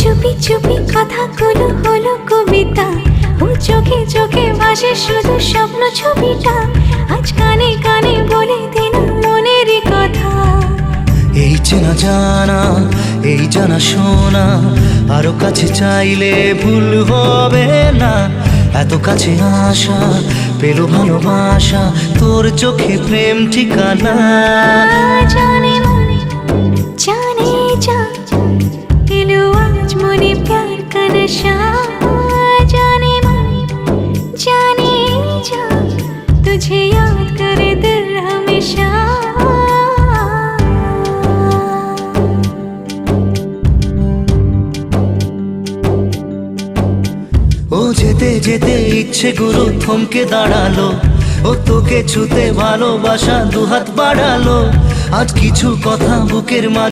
চুপি চুপি কথাগুলো হলো কবিতা, ও চোখে চোখে ভাসে শুধু স্বপ্ন ছবিটা, আজ কানে কানে বলে দিলাম মনের কথা। এই চেনা জানা, এই জানা শোনা, আরো কাছে চাইলে ভুল হবে না। এত কাছে আসা পেল ভালোবাসা, তোর চোখে প্রেম ঠিকানা। জানে মনে জানে যা, এলো আজ মনে প্যার কা নশা। জানে মনে জানে যা, तुझे याद करे दिल हमेशा। ও যেতে যেতে ইচ্ছে গুরু থমকে দাঁড়ালো, ও তোকে ছুতে ভালোবাসা দুহাত বাড়ালো। আজ কিছু কথা বুকের মাঝে